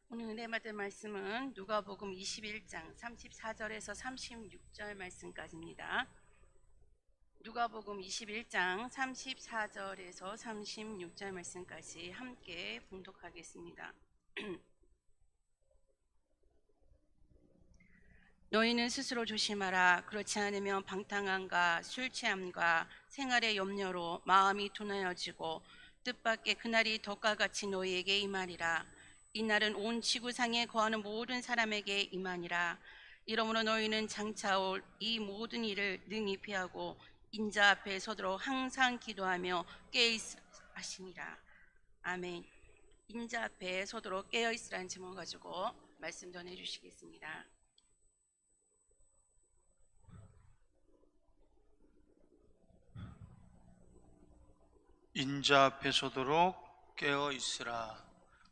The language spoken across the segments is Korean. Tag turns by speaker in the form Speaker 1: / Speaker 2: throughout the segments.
Speaker 1: 오늘 은혜 받을 말씀은 누가복음 21장 34절에서 36절 말씀까지입니다. 누가복음 21장 34절에서 36절 말씀까지 함께 봉독하겠습니다. 너희는 스스로 조심하라. 그렇지 않으면 방탕함과 술 취함과 생활의 염려로 마음이 둔하여지고 뜻밖의 그날이 덕과 같이 너희에게 임하리라. 이 날은 온 지구상에 거하는 모든 사람에게 임하니라. 이러므로 너희는 장차 올 이 모든 일을 능히 피하고 인자 앞에 서도록 항상 기도하며 깨어있으라 하시니라. 아멘. 인자 앞에 서도록 깨어있으라는 제목 가지고 말씀 전해주시겠습니다.
Speaker 2: 인자 앞에 서도록 깨어 있으라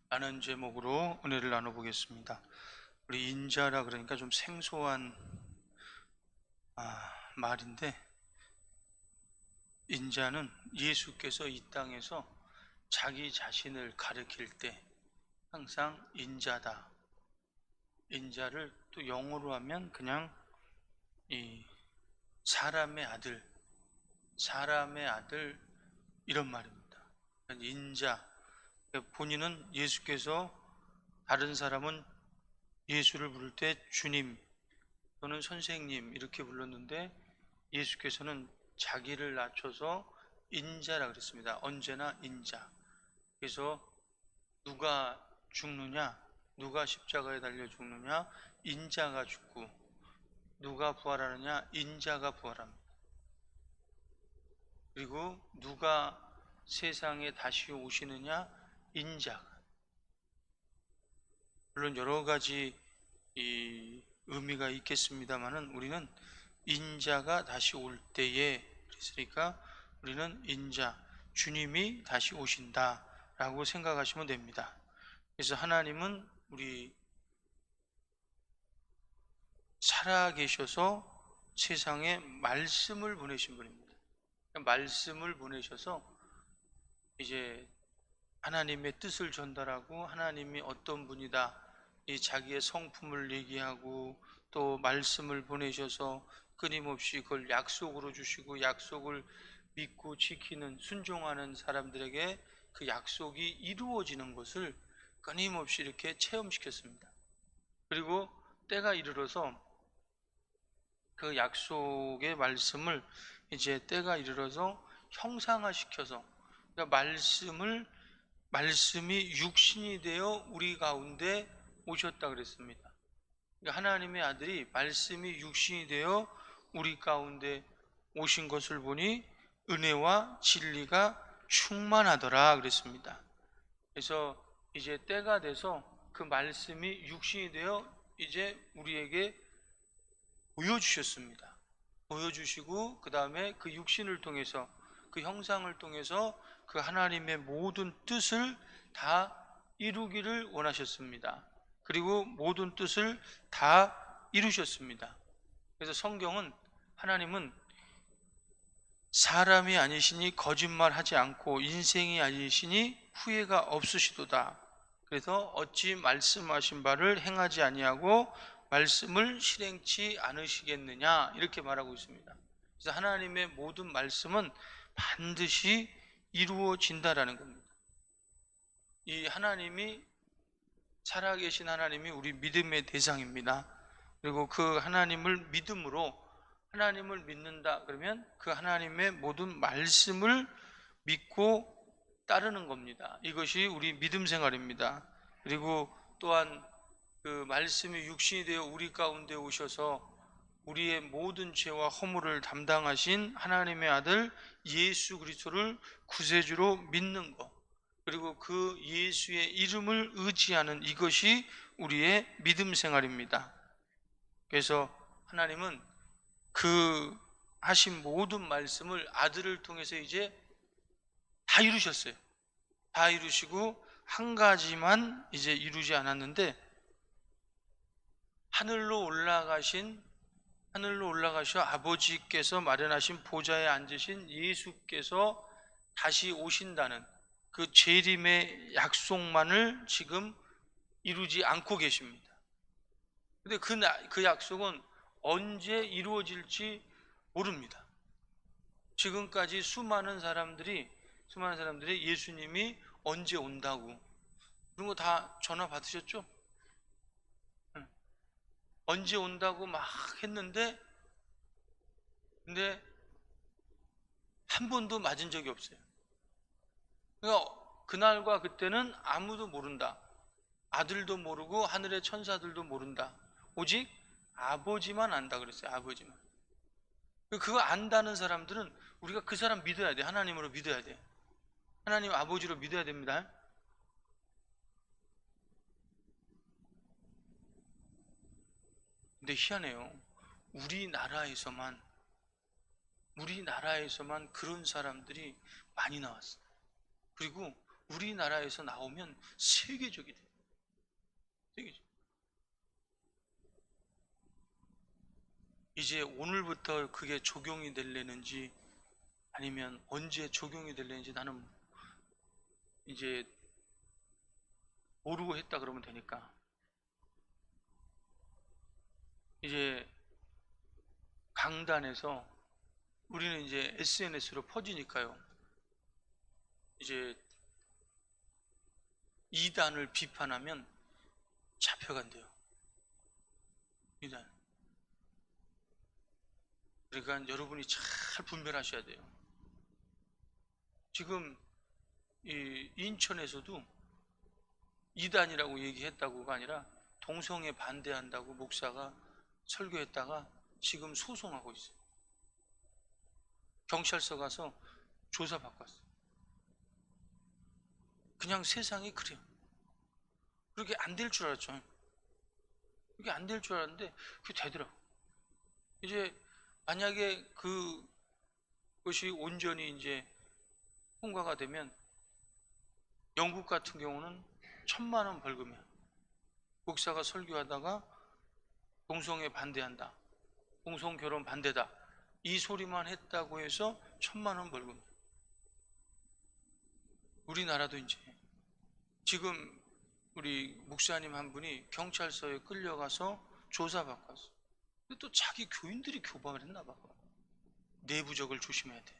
Speaker 2: 라는 제목으로 은혜를 나눠보겠습니다. 우리 인자라 그러니까 좀 생소한 말인데, 인자는 예수께서 이 땅에서 자기 자신을 가리킬 때 항상 인자다, 인자를 또 영어로 하면 그냥 이 사람의 아들 이런 말입니다. 인자, 본인은 예수께서, 다른 사람은 예수를 부를 때 주님 또는 선생님 이렇게 불렀는데, 예수께서는 자기를 낮춰서 인자라 그랬습니다. 언제나 인자. 그래서 누가 죽느냐, 누가 십자가에 달려 죽느냐, 인자가 죽고, 누가 부활하느냐, 인자가 부활합니다. 그리고 누가 세상에 다시 오시느냐, 인자가. 물론 여러 가지 의미가 있겠습니다만은 우리는 인자가 다시 올 때에, 그랬으니까 우리는 인자, 주님이 다시 오신다 라고 생각하시면 됩니다. 그래서 하나님은 우리 살아계셔서 세상에 말씀을 보내신 분입니다. 말씀을 보내셔서 이제 하나님의 뜻을 전달하고, 하나님이 어떤 분이다, 이 자기의 성품을 얘기하고, 또 말씀을 보내셔서 끊임없이 그걸 약속으로 주시고, 약속을 믿고 지키는, 순종하는 사람들에게 그 약속이 이루어지는 것을 끊임없이 이렇게 체험시켰습니다. 그리고 때가 이르러서 그 약속의 말씀을 이제 때가 이르러서 형상화시켜서, 그러니까 말씀이 육신이 되어 우리 가운데 오셨다 그랬습니다. 그러니까 하나님의 아들이 말씀이 육신이 되어 우리 가운데 오신 것을 보니 은혜와 진리가 충만하더라 그랬습니다. 그래서 이제 때가 돼서 그 말씀이 육신이 되어 이제 우리에게 보여주셨습니다. 보여주시고, 그 다음에 그 육신을 통해서, 그 형상을 통해서 그 하나님의 모든 뜻을 다 이루기를 원하셨습니다. 그리고 모든 뜻을 다 이루셨습니다. 그래서 성경은, 하나님은 사람이 아니시니 거짓말하지 않고 인생이 아니시니 후회가 없으시도다. 그래서 어찌 말씀하신 바를 행하지 아니하고 말씀을 실행치 않으시겠느냐, 이렇게 말하고 있습니다. 그래서 하나님의 모든 말씀은 반드시 이루어진다라는 겁니다. 이 하나님이, 살아계신 하나님이 우리 믿음의 대상입니다. 그리고 그 하나님을 믿음으로, 하나님을 믿는다 그러면 그 하나님의 모든 말씀을 믿고 따르는 겁니다. 이것이 우리 믿음 생활입니다. 그리고 또한 그 말씀이 육신이 되어 우리 가운데 오셔서 우리의 모든 죄와 허물을 담당하신 하나님의 아들 예수 그리스도를 구세주로 믿는 것, 그리고 그 예수의 이름을 의지하는, 이것이 우리의 믿음 생활입니다. 그래서 하나님은 그 하신 모든 말씀을 아들을 통해서 이제 다 이루셨어요. 다 이루시고 한 가지만 이제 이루지 않았는데, 하늘로 올라가셔 아버지께서 마련하신 보좌에 앉으신 예수께서 다시 오신다는 그 재림의 약속만을 지금 이루지 않고 계십니다. 근데 그 약속은 언제 이루어질지 모릅니다. 지금까지 수많은 사람들이 예수님이 언제 온다고 그런 거 다 전화 받으셨죠? 응. 언제 온다고 막 했는데 근데 한 번도 맞은 적이 없어요. 그러니까 그날과 그때는 아무도 모른다. 아들도 모르고 하늘의 천사들도 모른다. 오직 아버지만 안다 그랬어요. 아버지만. 그거 안다는 사람들은 우리가 그 사람 믿어야 돼. 하나님으로 믿어야 돼. 하나님 아버지로 믿어야 됩니다. 근데 희한해요. 우리나라에서만 그런 사람들이 많이 나왔어요. 그리고 우리나라에서 나오면 세계적이 돼요. 세계적. 이제 오늘부터 그게 적용이 될려는지 아니면 언제 적용이 될려는지 나는 이제 모르고 했다 그러면 되니까. 이제 강단에서 우리는 이제 SNS로 퍼지니까요. 이제 이단을 비판하면 잡혀간대요. 이단. 그러니까 여러분이 잘 분별하셔야 돼요. 지금 이 인천에서도 이단이라고 얘기했다고가 아니라 동성애 반대한다고 목사가 설교했다가 지금 소송하고 있어요. 경찰서 가서 조사받고 왔어요. 그냥 세상이 그래요. 그렇게 안 될 줄 알았죠. 그게 안 될 줄 알았는데 그게 되더라고. 이제 만약에 그것이 온전히 이제 통과가 되면 영국 같은 경우는 1,000만 원 벌금이야. 목사가 설교하다가 동성애 반대한다, 동성결혼 반대다 이 소리만 했다고 해서 1,000만 원 벌금. 우리나라도 이제 지금 우리 목사님 한 분이 경찰서에 끌려가서 조사받고 왔어. 근데 또 자기 교인들이 교방을 했나 봐. 내부적을 조심해야 돼.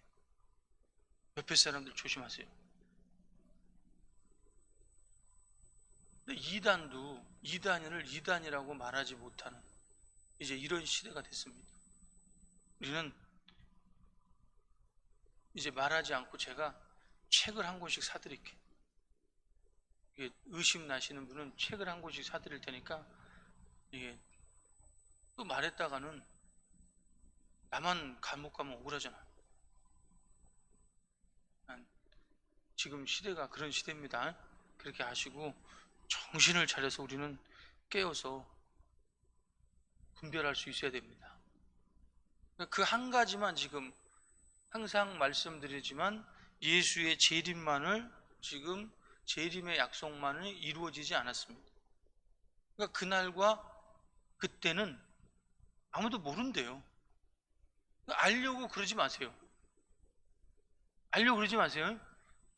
Speaker 2: 옆에 사람들 조심하세요. 근데 이단을 이단이라고 말하지 못하는 이제 이런 시대가 됐습니다. 우리는 이제 말하지 않고 제가 책을 한 권씩 사드릴게요. 의심 나시는 분은 책을 한 권씩 사드릴 테니까 이게 또 말했다가는 나만 감옥 가면 억울하잖아. 지금 시대가 그런 시대입니다. 그렇게 아시고 정신을 차려서 우리는 깨어서 분별할 수 있어야 됩니다. 그 한 가지만 지금 항상 말씀드리지만 예수의 재림만을 지금 재림의 약속만은 이루어지지 않았습니다. 그러니까 그날과 그때는 아무도 모른대요. 알려고 그러지 마세요. 알려고 그러지 마세요.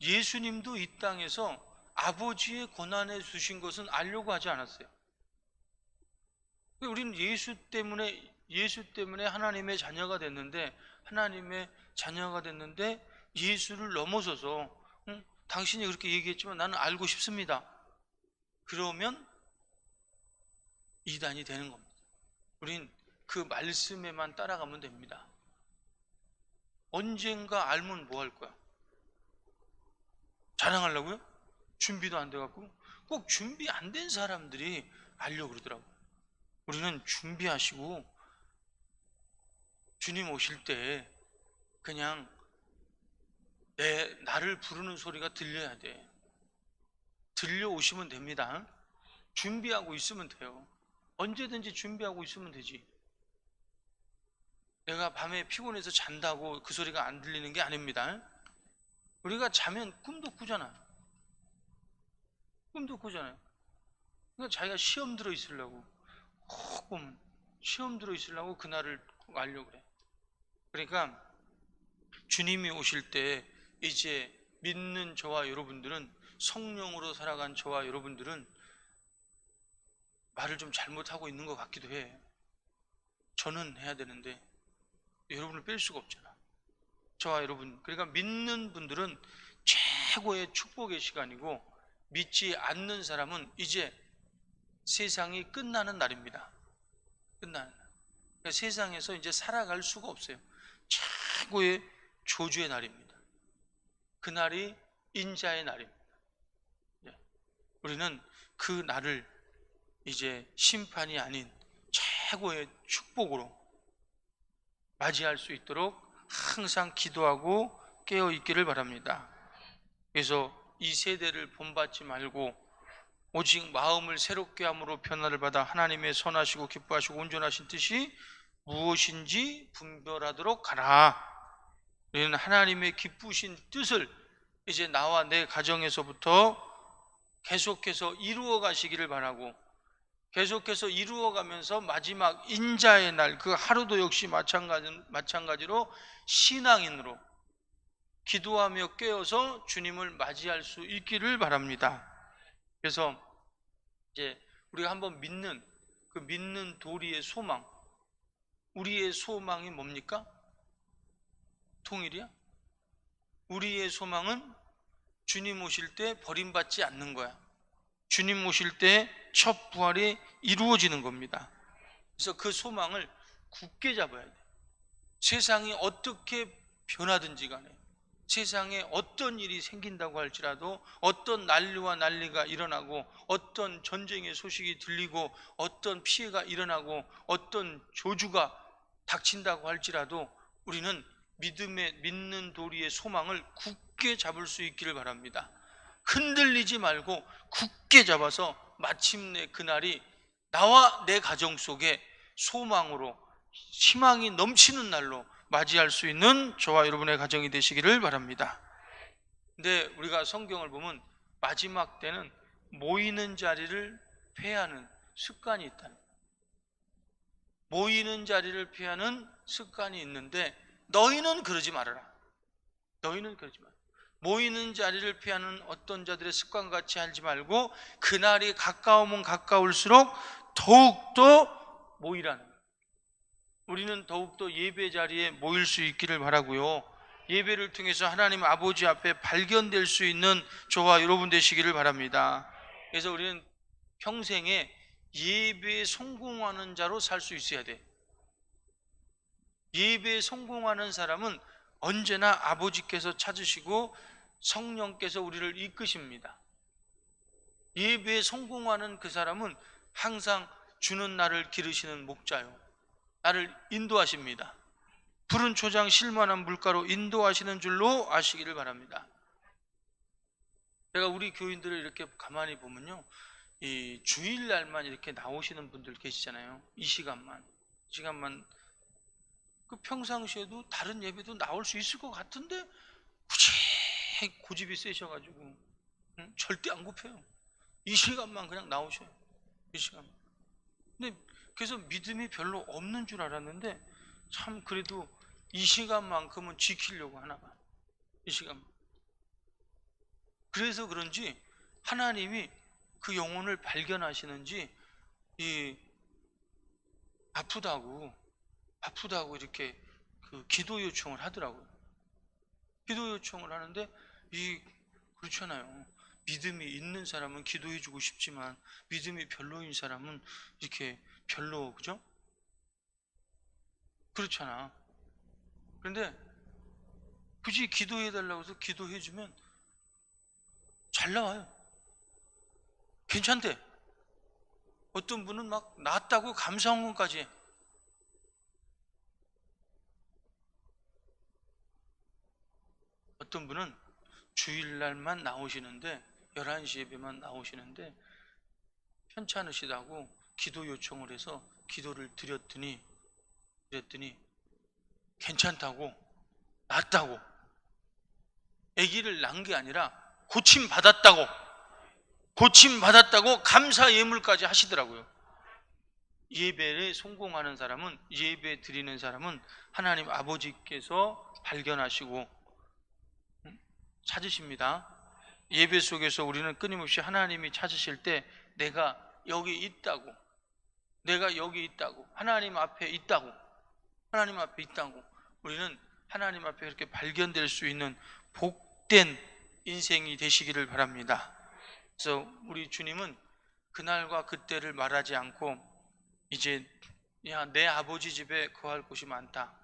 Speaker 2: 예수님도 이 땅에서 아버지의 고난에 주신 것은 알려고 하지 않았어요. 우리는 예수 때문에 하나님의 자녀가 됐는데 예수를 넘어서서 당신이 그렇게 얘기했지만 나는 알고 싶습니다. 그러면 이단이 되는 겁니다. 우린 그 말씀에만 따라가면 됩니다. 언젠가 알면 뭐 할 거야? 자랑하려고요? 준비도 안 돼갖고 꼭 준비 안 된 사람들이 알려고 그러더라고요. 우리는 준비하시고 주님 오실 때 그냥 나를 부르는 소리가 들려야 돼. 들려오시면 됩니다. 준비하고 있으면 돼요. 언제든지 준비하고 있으면 되지. 내가 밤에 피곤해서 잔다고 그 소리가 안 들리는 게 아닙니다. 우리가 자면 꿈도 꾸잖아. 그러니까 자기가 시험 들어 있으려고 꼭 보면 시험 들어 있으려고 그날을 알려고 그래. 그러니까 주님이 오실 때 이제 믿는 저와 여러분들은, 성령으로 살아간 저와 여러분들은 말을 좀 잘못하고 있는 것 같기도 해. 저는 해야 되는데 여러분을 뺄 수가 없잖아. 저와 여러분, 그러니까 믿는 분들은 최고의 축복의 시간이고, 믿지 않는 사람은 이제 세상이 끝나는 날입니다. 끝나는 날. 그러니까 세상에서 이제 살아갈 수가 없어요. 최고의 저주의 날입니다. 그날이 인자의 날입니다. 우리는 그 날을 이제 심판이 아닌 최고의 축복으로 맞이할 수 있도록 항상 기도하고 깨어 있기를 바랍니다. 그래서 이 세대를 본받지 말고 오직 마음을 새롭게 함으로 변화를 받아 하나님의 선하시고 기뻐하시고 온전하신 뜻이 무엇인지 분별하도록 하라. 우리는 하나님의 기쁘신 뜻을 이제 나와 내 가정에서부터 계속해서 이루어 가시기를 바라고, 계속해서 이루어가면서 마지막 인자의 날 그 하루도 역시 마찬가지로 신앙인으로 기도하며 깨어서 주님을 맞이할 수 있기를 바랍니다. 그래서 이제 우리가 한번 믿는 그 믿는 도리의 소망, 우리의 소망이 뭡니까? 통일이야? 우리의 소망은 주님 오실 때 버림받지 않는 거야. 주님 오실 때 첫 부활이 이루어지는 겁니다. 그래서 그 소망을 굳게 잡아야 돼. 세상이 어떻게 변하든지 간에, 세상에 어떤 일이 생긴다고 할지라도, 어떤 난리와 난리가 일어나고, 어떤 전쟁의 소식이 들리고, 어떤 피해가 일어나고, 어떤 저주가 닥친다고 할지라도 우리는 믿는 도리의 소망을 굳게 잡을 수 있기를 바랍니다. 흔들리지 말고 굳게 잡아서 마침내 그날이 나와 내 가정 속에 소망으로 희망이 넘치는 날로 맞이할 수 있는 저와 여러분의 가정이 되시기를 바랍니다. 근데 우리가 성경을 보면 마지막 때는 모이는 자리를 패하는 습관이 있다는, 모이는 자리를 피하는 습관이 있는데 너희는 그러지 말아라. 너희는 그러지 말아라. 모이는 자리를 피하는 어떤 자들의 습관같이 하지 말고 그날이 가까우면 가까울수록 더욱더 모이라는 거예요. 우리는 더욱더 예배 자리에 모일 수 있기를 바라고요. 예배를 통해서 하나님 아버지 앞에 발견될 수 있는 저와 여러분 되시기를 바랍니다. 그래서 우리는 평생에 예배에 성공하는 자로 살 수 있어야 돼. 예배에 성공하는 사람은 언제나 아버지께서 찾으시고 성령께서 우리를 이끄십니다. 예배에 성공하는 그 사람은 항상 주는 나를 기르시는 목자요, 나를 인도하십니다. 푸른 초장 실만한 물가로 인도하시는 줄로 아시기를 바랍니다. 제가 우리 교인들을 이렇게 가만히 보면요, 이 주일날만 이렇게 나오시는 분들 계시잖아요. 이 시간만 그 평상시에도 다른 예배도 나올 수 있을 것 같은데 굳이 고집이 세셔가지고 절대 안 굽혀요. 이 시간만 그냥 나오셔요. 이 시간. 근데 그래서 믿음이 별로 없는 줄 알았는데 참 그래도 이 시간만큼은 지키려고 하나 봐. 이 시간. 그래서 그런지 하나님이 그 영혼을 발견하시는지 이 아프다고 이렇게 그 기도 요청을 하더라고요. 기도 요청을 하는데 그렇잖아요. 믿음이 있는 사람은 기도해 주고 싶지만 믿음이 별로인 사람은 이렇게 별로, 그죠? 그렇잖아. 그런데 굳이 기도해 달라고 해서 기도해 주면 잘 나와요. 괜찮대. 어떤 분은 막 낫다고 감사원까지 해. 어떤 분은 주일날만 나오시는데 11시 예배만 나오시는데 편찮으시다고 기도 요청을 해서 기도를 드렸더니 괜찮다고, 낫다고, 아기를 낳은 게 아니라 고침 받았다고 감사 예물까지 하시더라고요. 예배에 성공하는 사람은, 예배 드리는 사람은 하나님 아버지께서 발견하시고 찾으십니다. 예배 속에서 우리는 끊임없이 하나님이 찾으실 때 내가 여기 있다고, 내가 여기 있다고, 하나님 앞에 있다고, 하나님 앞에 있다고, 우리는 하나님 앞에 그렇게 발견될 수 있는 복된 인생이 되시기를 바랍니다. 그래서 우리 주님은 그날과 그때를 말하지 않고, 이제 내 아버지 집에 거할 곳이 많다,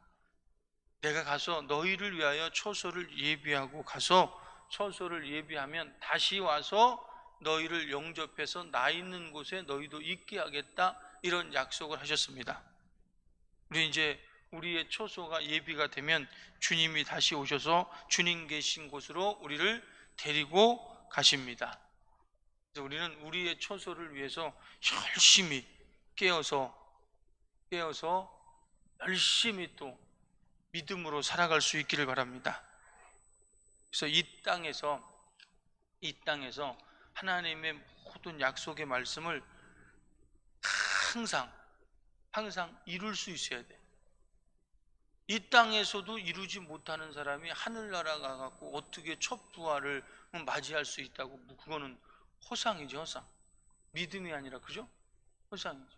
Speaker 2: 내가 가서 너희를 위하여 처소를 예비하고 가서 처소를 예비하면 다시 와서 너희를 영접해서 나 있는 곳에 너희도 있게 하겠다, 이런 약속을 하셨습니다. 우리 이제 우리의 처소가 예비가 되면 주님이 다시 오셔서 주님 계신 곳으로 우리를 데리고 가십니다. 그래서 우리는 우리의 처소를 위해서 열심히 깨어서 열심히 또 믿음으로 살아갈 수 있기를 바랍니다. 그래서 이 땅에서 하나님의 모든 약속의 말씀을 항상 이룰 수 있어야 돼. 이 땅에서도 이루지 못하는 사람이 하늘나라 가갖고 어떻게 첫 부활을 맞이할 수 있다고? 그거는 허상이지, 허상. 믿음이 아니라, 그죠? 허상이지.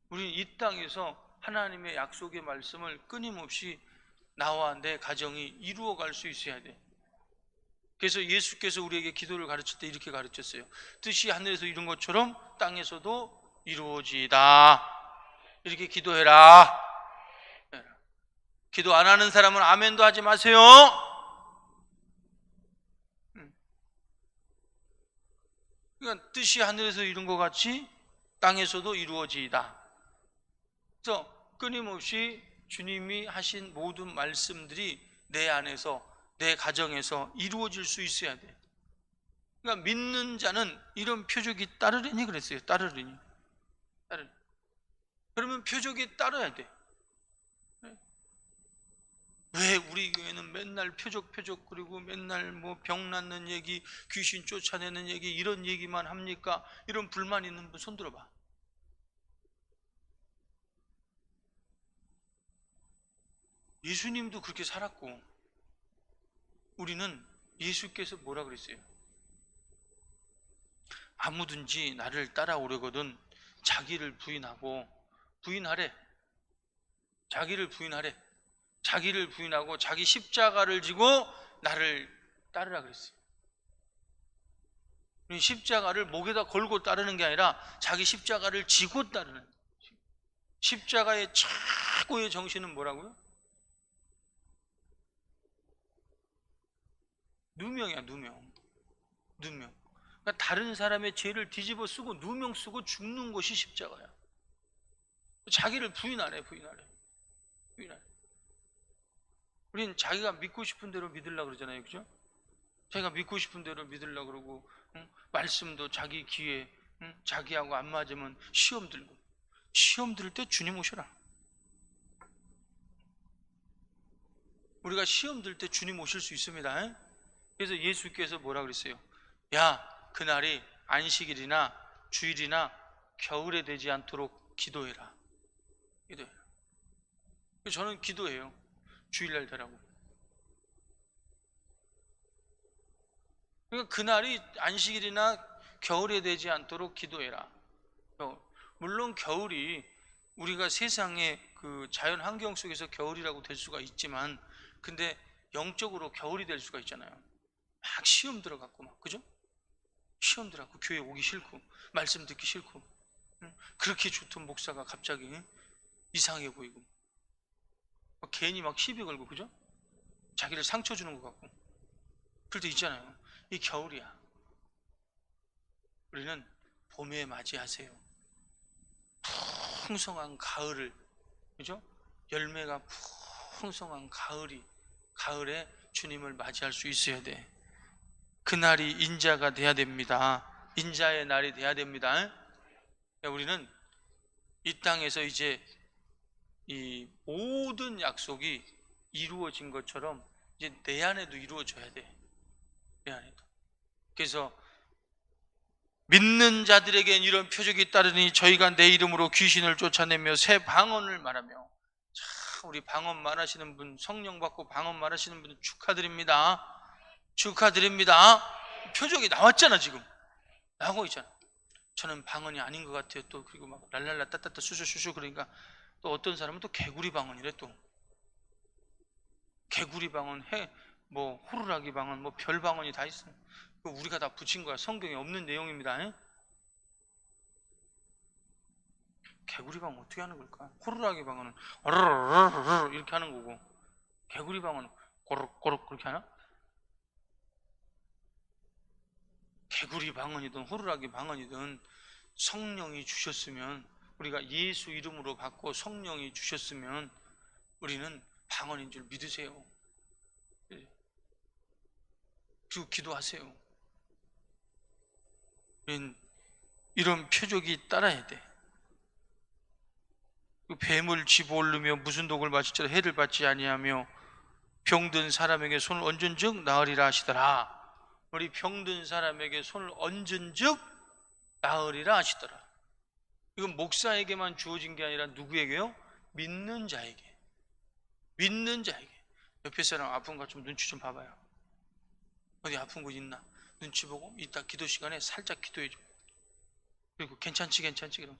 Speaker 2: 우리 이 땅에서 하나님의 약속의 말씀을 끊임없이 나와 내 가정이 이루어갈 수 있어야 돼. 그래서 예수께서 우리에게 기도를 가르칠 때 이렇게 가르쳤어요. 뜻이 하늘에서 이룬 것처럼 땅에서도 이루어지이다. 이렇게 기도해라. 기도 안 하는 사람은 아멘도 하지 마세요. 그러니까 뜻이 하늘에서 이룬 것 같이 땅에서도 이루어지이다. 그래서 끊임없이 주님이 하신 모든 말씀들이 내 안에서, 내 가정에서 이루어질 수 있어야 돼. 그러니까 믿는 자는 이런 표적이 따르려니 그랬어요. 따르려니. 그러면 표적이 따라야 돼. 왜 우리 교회는 맨날 표적 그리고 맨날 뭐 병 낫는 얘기, 귀신 쫓아내는 얘기, 이런 얘기만 합니까? 이런 불만 있는 분 손 들어봐. 예수님도 그렇게 살았고, 우리는 예수께서 뭐라 그랬어요? 아무든지 나를 따라오려거든 자기를 부인하래. 자기를 부인하고 자기 십자가를 지고 나를 따르라 그랬어요. 십자가를 목에다 걸고 따르는 게 아니라 자기 십자가를 지고 따르는, 십자가의 최고의 정신은 뭐라고요? 누명이야, 누명. 그러니까 다른 사람의 죄를 뒤집어 쓰고 누명 쓰고 죽는 것이 십자가야. 자기를 부인하래. 우린 자기가 믿고 싶은 대로 믿으려고 그러잖아요, 그죠? 자기가 믿고 싶은 대로 믿으려고 그러고, 말씀도 자기 귀에, 자기하고 안 맞으면 시험 들고. 시험 들 때 주님 오셔라. 우리가 시험 들 때 주님 오실 수 있습니다. 그래서 예수께서 뭐라 그랬어요? 야, 그날이 안식일이나 주일이나 겨울에 되지 않도록 기도해라. 저는 기도해요. 주일날 되라고. 그러니까 그날이 안식일이나 겨울에 되지 않도록 기도해라. 물론 겨울이 우리가 세상의 그 자연 환경 속에서 겨울이라고 될 수가 있지만, 근데 영적으로 겨울이 될 수가 있잖아요. 막 시험 들어갖고 막, 그죠? 시험 들어갖고 교회 오기 싫고 말씀 듣기 싫고, 그렇게 좋던 목사가 갑자기 이상해 보이고, 괜히 막 시비 걸고, 그죠? 자기를 상처 주는 것 같고, 그럴 때 있잖아요. 이 겨울이야. 우리는 봄에 맞이하세요. 풍성한 가을을, 그죠? 열매가 풍성한 가을에 주님을 맞이할 수 있어야 돼. 그날이 인자가 돼야 됩니다. 인자의 날이 돼야 됩니다. 우리는 이 땅에서 이제 이 모든 약속이 이루어진 것처럼 이제 내 안에도 이루어져야 돼. 내 안에도. 그래서 믿는 자들에겐 이런 표적이 따르니 저희가 내 이름으로 귀신을 쫓아내며 새 방언을 말하며. 참, 우리 방언 말하시는 분, 성령 받고 방언 말하시는 분 축하드립니다. 표적이 나왔잖아. 지금 나오고 있잖아. 저는 방언이 아닌 것 같아요. 또 그리고 막 랄랄라 따따따 슈슈슈슈 그러니까 또 어떤 사람은 또 개구리 방언이래. 또 개구리 방언, 뭐 호루라기 방언, 뭐 별 방언이 다 있어. 우리가 다 붙인 거야. 성경에 없는 내용입니다. 개구리 방언 어떻게 하는 걸까? 호루라기 방언은 어르르르르 이렇게 하는 거고, 개구리 방언은 꼬르꼬르 그렇게 하나? 개구리 방언이든 호루라기 방언이든 성령이 주셨으면, 우리가 예수 이름으로 받고 성령이 주셨으면 우리는 방언인 줄 믿으세요. 그리고 기도하세요. 우리는 이런 표적이 따라야 돼. 뱀을 집어올르며 무슨 독을 마실지라 해를 받지 아니하며 병든 사람에게 손을 얹은즉 나으리라 하시더라. 우리 병든 사람에게 손을 얹은즉 나으리라 하시더라. 이건 목사에게만 주어진 게 아니라 누구에게요? 믿는 자에게. 믿는 자에게. 옆에 사람 아픈 거 좀 눈치 좀 봐봐요. 어디 아픈 곳 있나? 눈치 보고 이따 기도 시간에 살짝 기도해 줘. 그리고 괜찮지 그럼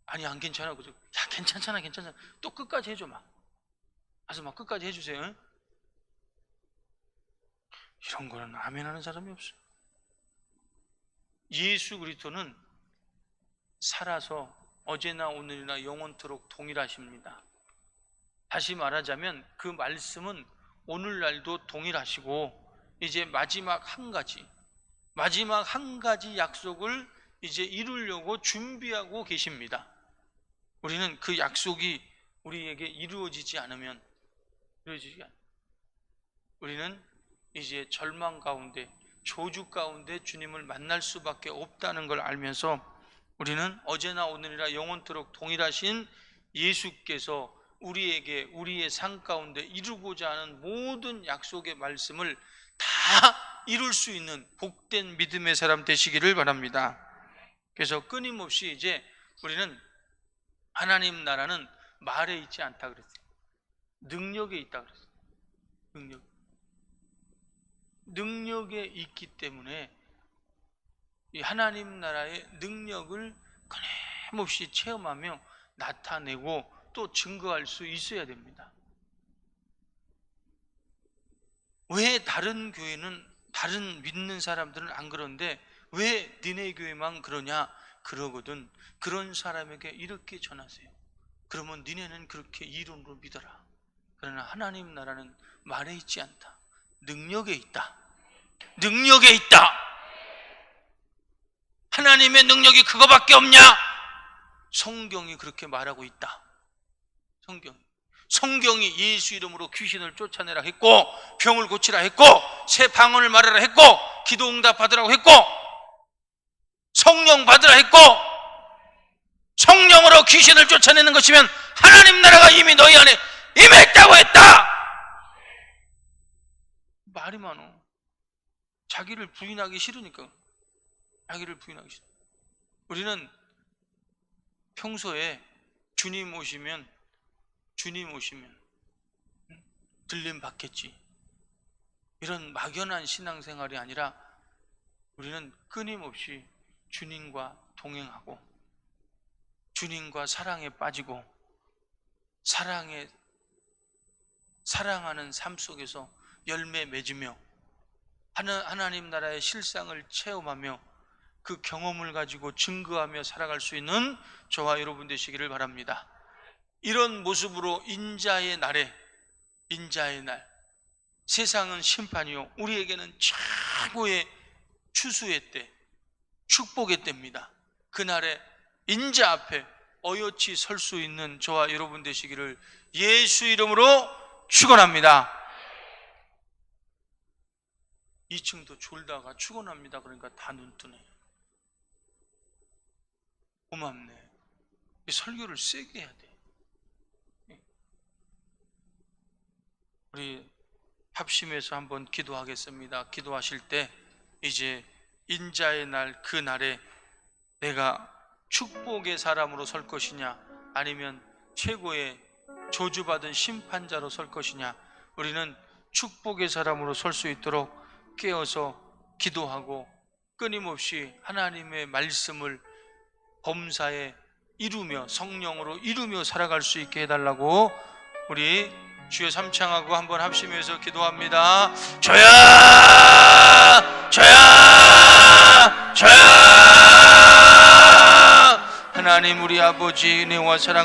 Speaker 2: 아니 안 괜찮아. 그죠? 야 괜찮잖아. 또 끝까지 해줘. 막 가서 막 끝까지 해주세요. 응? 이런 거는 아멘 하는 사람이 없어. 예수 그리스도는 살아서 어제나 오늘이나 영원토록 동일하십니다. 다시 말하자면 그 말씀은 오늘날도 동일하시고, 이제 마지막 한 가지 약속을 이제 이루려고 준비하고 계십니다. 우리는 그 약속이 우리에게 이루어지지 않으면 우리는 이제 절망 가운데, 저주 가운데 주님을 만날 수밖에 없다는 걸 알면서, 우리는 어제나 오늘이라 영원토록 동일하신 예수께서 우리에게 우리의 삶 가운데 이루고자 하는 모든 약속의 말씀을 다 이룰 수 있는 복된 믿음의 사람 되시기를 바랍니다. 그래서 끊임없이 이제 우리는 하나님 나라는 말에 있지 않다 그랬어요. 능력에 있다 그랬어요. 능력에 있기 때문에 이 하나님 나라의 능력을 끊임없이 체험하며 나타내고 또 증거할 수 있어야 됩니다. 왜 다른 교회는, 다른 믿는 사람들은 안 그런데 왜 니네 교회만 그러냐? 그러거든. 그런 사람에게 이렇게 전하세요. 그러면 니네는 그렇게 이론으로 믿어라. 그러나 하나님 나라는 말에 있지 않다. 능력에 있다. 능력에 있다. 하나님의 능력이 그거밖에 없냐? 성경이 그렇게 말하고 있다. 성경이 예수 이름으로 귀신을 쫓아내라 했고, 병을 고치라 했고, 새 방언을 말하라 했고, 기도 응답 받으라고 했고, 성령 받으라 했고, 성령으로 귀신을 쫓아내는 것이면 하나님 나라가 이미 너희 안에 임했다고 했다. 말이 많어. 자기를 부인하기 싫으니까. 우리는 평소에 주님 오시면 들림 받겠지, 이런 막연한 신앙생활이 아니라 우리는 끊임없이 주님과 동행하고 주님과 사랑에 빠지고 사랑하는 삶 속에서 열매 맺으며 하나님 나라의 실상을 체험하며 그 경험을 가지고 증거하며 살아갈 수 있는 저와 여러분 되시기를 바랍니다. 이런 모습으로 인자의 날, 세상은 심판이요 우리에게는 최고의 추수의 때, 축복의 때입니다. 그날에 인자 앞에 어여치 설 수 있는 저와 여러분 되시기를 예수 이름으로 축원합니다. 2층도 졸다가 축원합니다. 그러니까 다 눈뜨네. 고맙네. 설교를 세게 해야 돼. 우리 합심해서 한번 기도하겠습니다. 기도하실 때 이제 인자의 날, 그 날에 내가 축복의 사람으로 설 것이냐, 아니면 최고의 저주받은 심판자로 설 것이냐, 우리는 축복의 사람으로 설 수 있도록 깨어서 기도하고 끊임없이 하나님의 말씀을 범사에 이루며 성령으로 이루며 살아갈 수 있게 해달라고 우리 주여 삼창하고 한번 합심해서 기도합니다. 저야 저야 저야. 하나님 우리 아버지 은혜와 사랑